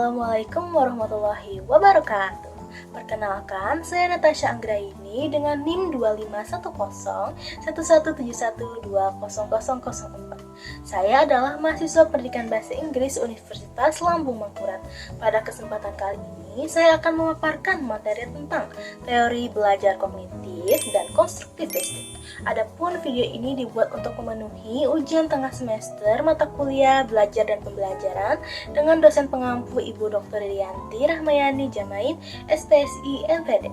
Assalamualaikum warahmatullahi wabarakatuh. Perkenalkan, saya Natasha Anggraini dengan NIM 2510117171200004. Saya adalah mahasiswa pendidikan bahasa Inggris Universitas Lambung Mangkurat. Pada kesempatan kali ini, saya akan memaparkan materi tentang teori belajar kognitif dan konstruktivistik. Adapun video ini dibuat untuk memenuhi ujian tengah semester mata kuliah belajar dan pembelajaran dengan dosen pengampu Ibu Dr. Rianti Rahmayani Jamain, SPSI MPD.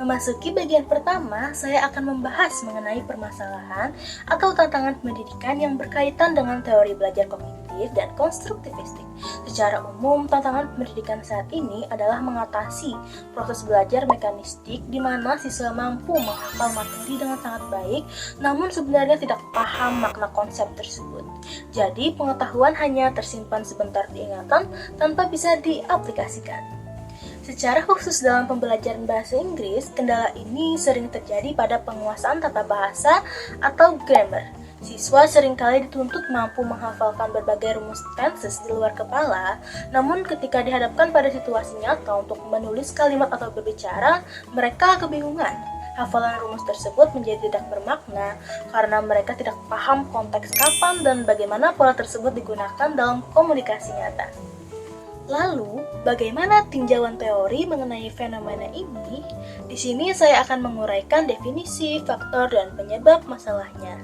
Memasuki bagian pertama, saya akan membahas mengenai permasalahan atau tantangan pendidikan yang berkaitan dengan teori belajar kognitif dan konstruktivistik. Secara umum, tantangan pendidikan saat ini adalah mengatasi proses belajar mekanistik di mana siswa mampu menghafal materi dengan sangat baik, namun sebenarnya tidak paham makna konsep tersebut. Jadi, pengetahuan hanya tersimpan sebentar di ingatan tanpa bisa diaplikasikan. Secara khusus dalam pembelajaran bahasa Inggris, kendala ini sering terjadi pada penguasaan tata bahasa atau grammar. Siswa seringkali dituntut mampu menghafalkan berbagai rumus tenses di luar kepala, namun ketika dihadapkan pada situasi nyata untuk menulis kalimat atau berbicara, mereka kebingungan. Hafalan rumus tersebut menjadi tidak bermakna karena mereka tidak paham konteks kapan dan bagaimana pola tersebut digunakan dalam komunikasi nyata. Lalu, bagaimana tinjauan teori mengenai fenomena ini? Di sini saya akan menguraikan definisi, faktor, dan penyebab masalahnya.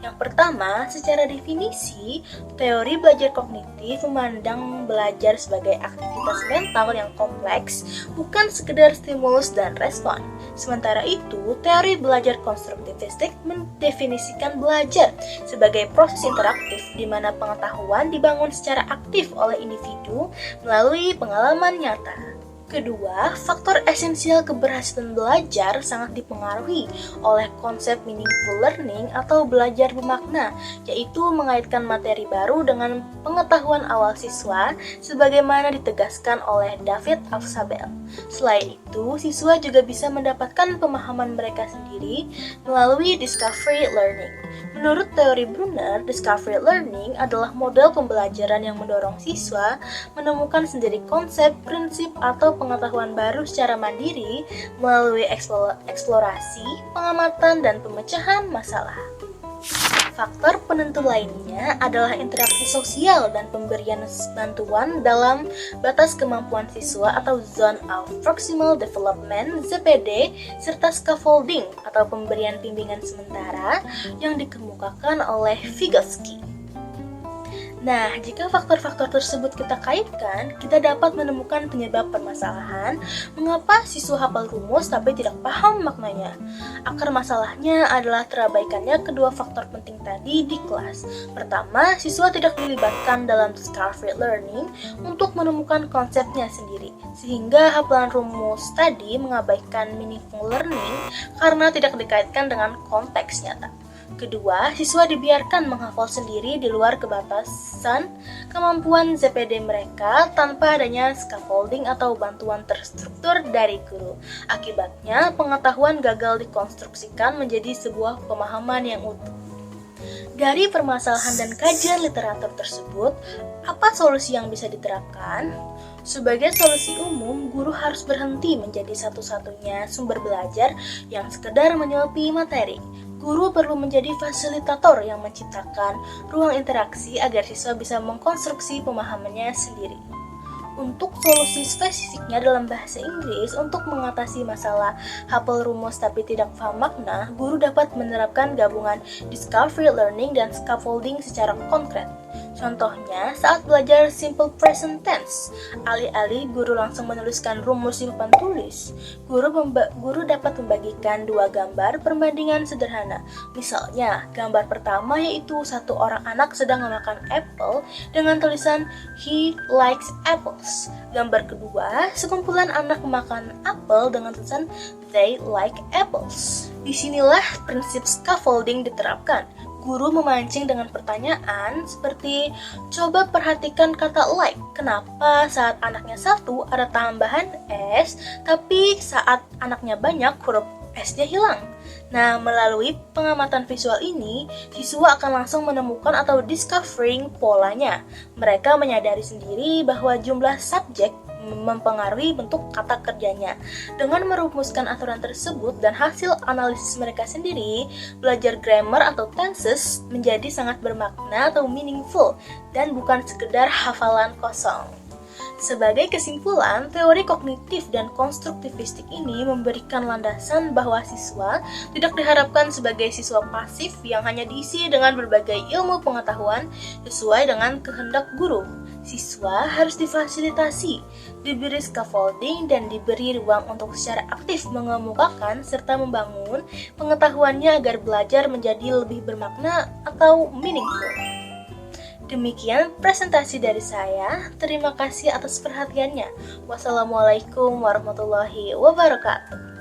Yang pertama, secara definisi, teori belajar kognitif memandang belajar sebagai aktivitas mental yang kompleks, bukan sekedar stimulus dan respon. Sementara itu, teori belajar konstruktivistik mendefinisikan belajar sebagai proses interaktif di mana pengetahuan dibangun secara aktif oleh individu melalui pengalaman nyata. Kedua, faktor esensial keberhasilan belajar sangat dipengaruhi oleh konsep meaningful learning atau belajar bermakna, yaitu mengaitkan materi baru dengan pengetahuan awal siswa sebagaimana ditegaskan oleh David Alphabet. Selain itu, siswa juga bisa mendapatkan pemahaman mereka sendiri melalui discovery learning. Menurut teori Brunner, discovery learning adalah model pembelajaran yang mendorong siswa menemukan sendiri konsep, prinsip, atau pengetahuan baru secara mandiri melalui eksplorasi, pengamatan, dan pemecahan masalah. Faktor penentu lainnya adalah interaksi sosial dan pemberian bantuan dalam batas kemampuan siswa atau Zone of Proximal Development (ZPD) serta scaffolding atau pemberian bimbingan sementara yang dikemukakan oleh Vygotsky. Nah, jika faktor-faktor tersebut kita kaitkan, kita dapat menemukan penyebab permasalahan mengapa siswa hafal rumus tapi tidak paham maknanya. Akar masalahnya adalah terabaikannya kedua faktor penting tadi di kelas. Pertama, siswa tidak dilibatkan dalam discovery learning untuk menemukan konsepnya sendiri, sehingga hafalan rumus tadi mengabaikan meaningful learning karena tidak dikaitkan dengan konteks nyata. Kedua, siswa dibiarkan menghafal sendiri di luar kebatasan kemampuan ZPD mereka tanpa adanya scaffolding atau bantuan terstruktur dari guru. Akibatnya, pengetahuan gagal dikonstruksikan menjadi sebuah pemahaman yang utuh. Dari permasalahan dan kajian literatur tersebut, apa solusi yang bisa diterapkan? Sebagai solusi umum, guru harus berhenti menjadi satu-satunya sumber belajar yang sekedar menyuapi materi. Guru perlu menjadi fasilitator yang menciptakan ruang interaksi agar siswa bisa mengkonstruksi pemahamannya sendiri. Untuk solusi spesifiknya dalam bahasa Inggris untuk mengatasi masalah hafal rumus tapi tidak paham makna, guru dapat menerapkan gabungan discovery learning dan scaffolding secara konkret. Contohnya, saat belajar simple present tense, alih-alih guru langsung menuliskan rumus di papan tulis, guru dapat membagikan dua gambar perbandingan sederhana. Misalnya, gambar pertama yaitu satu orang anak sedang memakan apple dengan tulisan "He likes apples". Gambar kedua, sekumpulan anak memakan apel dengan tulisan "They like apples". Disinilah prinsip scaffolding diterapkan. Guru memancing dengan pertanyaan seperti, coba perhatikan kata like. Kenapa saat anaknya satu ada tambahan S, tapi saat anaknya banyak huruf esnya hilang. Nah, melalui pengamatan visual ini, siswa akan langsung menemukan atau discovering polanya. Mereka menyadari sendiri bahwa jumlah subjek mempengaruhi bentuk kata kerjanya. Dengan merumuskan aturan tersebut dan hasil analisis mereka sendiri, belajar grammar atau tenses menjadi sangat bermakna atau meaningful dan bukan sekedar hafalan kosong. Sebagai kesimpulan, teori kognitif dan konstruktivistik ini memberikan landasan bahwa siswa tidak diharapkan sebagai siswa pasif yang hanya diisi dengan berbagai ilmu pengetahuan sesuai dengan kehendak guru. Siswa harus difasilitasi, diberi scaffolding, dan diberi ruang untuk secara aktif mengemukakan serta membangun pengetahuannya agar belajar menjadi lebih bermakna atau meaningful. Demikian presentasi dari saya. Terima kasih atas perhatiannya. Wassalamualaikum warahmatullahi wabarakatuh.